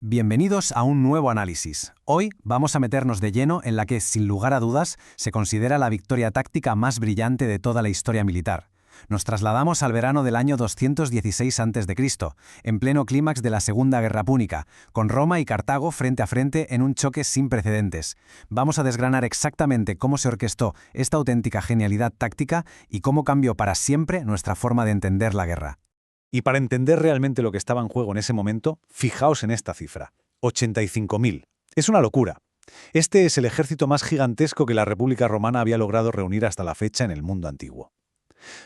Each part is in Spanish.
Bienvenidos a un nuevo análisis. Hoy vamos a meternos de lleno en la que, sin lugar a dudas, se considera la victoria táctica más brillante de toda la historia militar. Nos trasladamos al verano del año 216 a.C., en pleno clímax de la Segunda Guerra Púnica, con Roma y Cartago frente a frente en un choque sin precedentes. Vamos a desgranar exactamente cómo se orquestó esta auténtica genialidad táctica y cómo cambió para siempre nuestra forma de entender la guerra. Y para entender realmente lo que estaba en juego en ese momento, fijaos en esta cifra: 85.000. Es una locura. Este es el ejército más gigantesco que la República Romana había logrado reunir hasta la fecha en el mundo antiguo.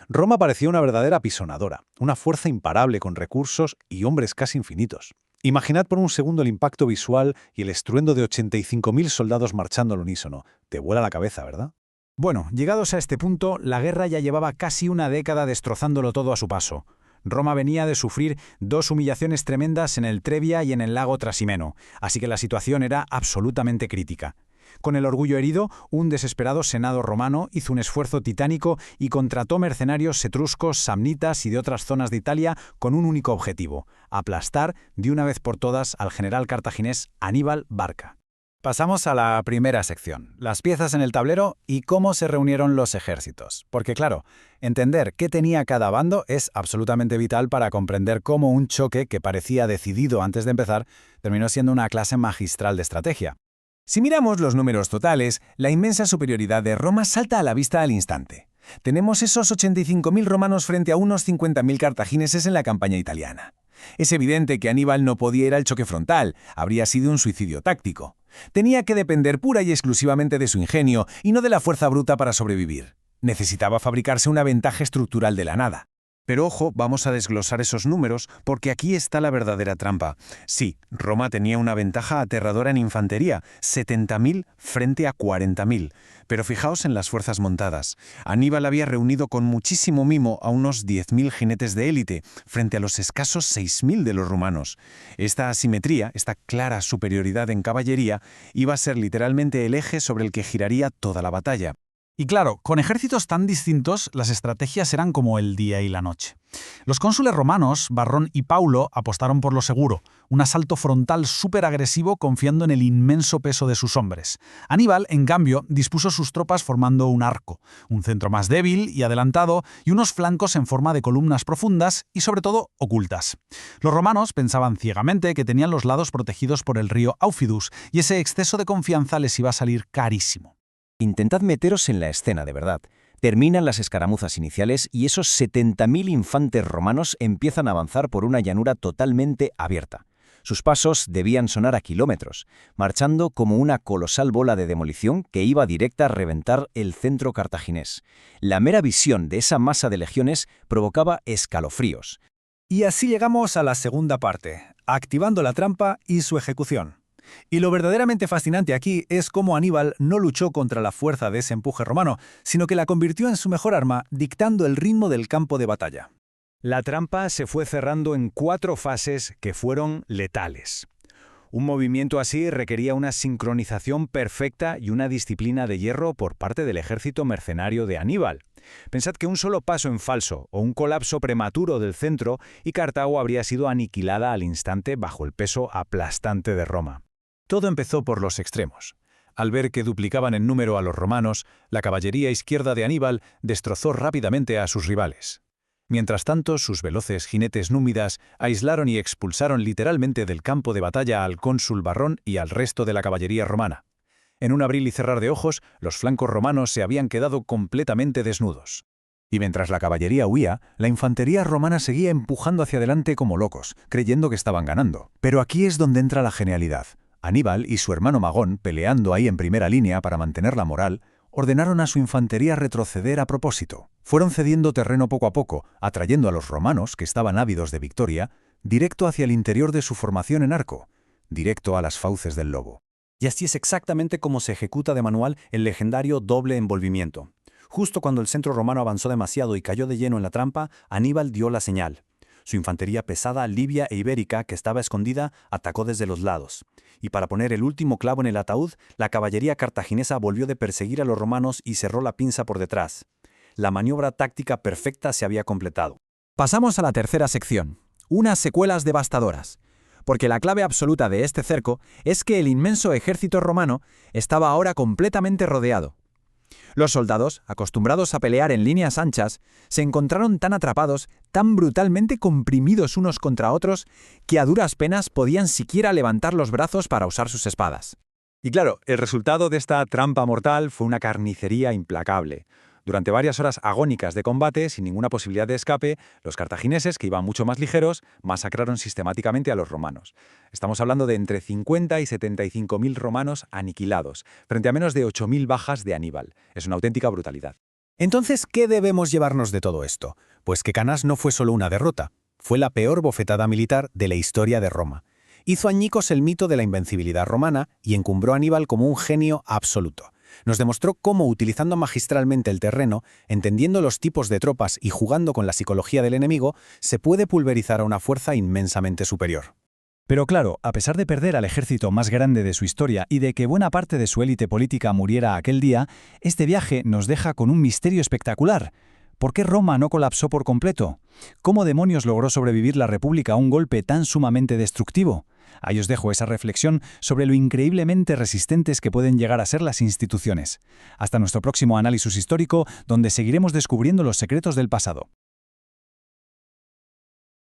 Roma parecía una verdadera apisonadora, una fuerza imparable con recursos y hombres casi infinitos. Imaginad por un segundo el impacto visual y el estruendo de 85.000 soldados marchando al unísono. Te vuela la cabeza, ¿verdad? Bueno, llegados a este punto, la guerra ya llevaba casi una década destrozándolo todo a su paso. Roma venía de sufrir dos humillaciones tremendas en el Trebia y en el lago Trasimeno, así que la situación era absolutamente crítica. Con el orgullo herido, un desesperado senado romano hizo un esfuerzo titánico y contrató mercenarios etruscos, samnitas y de otras zonas de Italia con un único objetivo: aplastar de una vez por todas al general cartaginés Aníbal Barca. Pasamos a la primera sección, las piezas en el tablero y cómo se reunieron los ejércitos. Porque claro, entender qué tenía cada bando es absolutamente vital para comprender cómo un choque que parecía decidido antes de empezar terminó siendo una clase magistral de estrategia. Si miramos los números totales, la inmensa superioridad de Roma salta a la vista al instante. Tenemos esos 85.000 romanos frente a unos 50.000 cartagineses en la campaña italiana. Es evidente que Aníbal no podía ir al choque frontal, habría sido un suicidio táctico. Tenía que depender pura y exclusivamente de su ingenio y no de la fuerza bruta para sobrevivir. Necesitaba fabricarse una ventaja estructural de la nada. Pero ojo, vamos a desglosar esos números porque aquí está la verdadera trampa. Sí, Roma tenía una ventaja aterradora en infantería, 70.000 frente a 40.000. Pero fijaos en las fuerzas montadas. Aníbal había reunido con muchísimo mimo a unos 10.000 jinetes de élite, frente a los escasos 6.000 de los rumanos. Esta asimetría, esta clara superioridad en caballería, iba a ser literalmente el eje sobre el que giraría toda la batalla. Y claro, con ejércitos tan distintos, las estrategias eran como el día y la noche. Los cónsules romanos, Varrón y Paulo, apostaron por lo seguro, un asalto frontal súper agresivo confiando en el inmenso peso de sus hombres. Aníbal, en cambio, dispuso sus tropas formando un arco, un centro más débil y adelantado y unos flancos en forma de columnas profundas y, sobre todo, ocultas. Los romanos pensaban ciegamente que tenían los lados protegidos por el río Aufidus y ese exceso de confianza les iba a salir carísimo. Intentad meteros en la escena de verdad. Terminan las escaramuzas iniciales y esos 70.000 infantes romanos empiezan a avanzar por una llanura totalmente abierta. Sus pasos debían sonar a kilómetros, marchando como una colosal bola de demolición que iba directa a reventar el centro cartaginés. La mera visión de esa masa de legiones provocaba escalofríos. Y así llegamos a la segunda parte, activando la trampa y su ejecución. Y lo verdaderamente fascinante aquí es cómo Aníbal no luchó contra la fuerza de ese empuje romano, sino que la convirtió en su mejor arma, dictando el ritmo del campo de batalla. La trampa se fue cerrando en 4 fases que fueron letales. Un movimiento así requería una sincronización perfecta y una disciplina de hierro por parte del ejército mercenario de Aníbal. Pensad que un solo paso en falso o un colapso prematuro del centro y Cartago habría sido aniquilada al instante bajo el peso aplastante de Roma. Todo empezó por los extremos. Al ver que duplicaban en número a los romanos, la caballería izquierda de Aníbal destrozó rápidamente a sus rivales. Mientras tanto, sus veloces jinetes númidas aislaron y expulsaron literalmente del campo de batalla al cónsul Varrón y al resto de la caballería romana. En un abrir y cerrar de ojos, los flancos romanos se habían quedado completamente desnudos. Y mientras la caballería huía, la infantería romana seguía empujando hacia adelante como locos, creyendo que estaban ganando. Pero aquí es donde entra la genialidad. Aníbal y su hermano Magón, peleando ahí en primera línea para mantener la moral, ordenaron a su infantería retroceder a propósito. Fueron cediendo terreno poco a poco, atrayendo a los romanos, que estaban ávidos de victoria, directo hacia el interior de su formación en arco, directo a las fauces del lobo. Y así es exactamente como se ejecuta de manual el legendario doble envolvimiento. Justo cuando el centro romano avanzó demasiado y cayó de lleno en la trampa, Aníbal dio la señal. Su infantería pesada, libia e ibérica, que estaba escondida, atacó desde los lados. Y para poner el último clavo en el ataúd, la caballería cartaginesa volvió de perseguir a los romanos y cerró la pinza por detrás. La maniobra táctica perfecta se había completado. Pasamos a la tercera sección, unas secuelas devastadoras. porque la clave absoluta de este cerco es que el inmenso ejército romano estaba ahora completamente rodeado. Los soldados, acostumbrados a pelear en líneas anchas, se encontraron tan atrapados, tan brutalmente comprimidos unos contra otros, que a duras penas podían siquiera levantar los brazos para usar sus espadas. Y claro, el resultado de esta trampa mortal fue una carnicería implacable. Durante varias horas agónicas de combate, sin ninguna posibilidad de escape, los cartagineses, que iban mucho más ligeros, masacraron sistemáticamente a los romanos. Estamos hablando de entre 50 y 75.000 romanos aniquilados, frente a menos de 8.000 bajas de Aníbal. Es una auténtica brutalidad. Entonces, ¿qué debemos llevarnos de todo esto? Pues que Cannas no fue solo una derrota, fue la peor bofetada militar de la historia de Roma. Hizo añicos el mito de la invencibilidad romana y encumbró a Aníbal como un genio absoluto. Nos demostró cómo, utilizando magistralmente el terreno, entendiendo los tipos de tropas y jugando con la psicología del enemigo, se puede pulverizar a una fuerza inmensamente superior. Pero claro, a pesar de perder al ejército más grande de su historia y de que buena parte de su élite política muriera aquel día, este viaje nos deja con un misterio espectacular. ¿Por qué Roma no colapsó por completo? ¿Cómo demonios logró sobrevivir la República a un golpe tan sumamente destructivo? Ahí os dejo esa reflexión sobre lo increíblemente resistentes que pueden llegar a ser las instituciones. Hasta nuestro próximo análisis histórico, donde seguiremos descubriendo los secretos del pasado.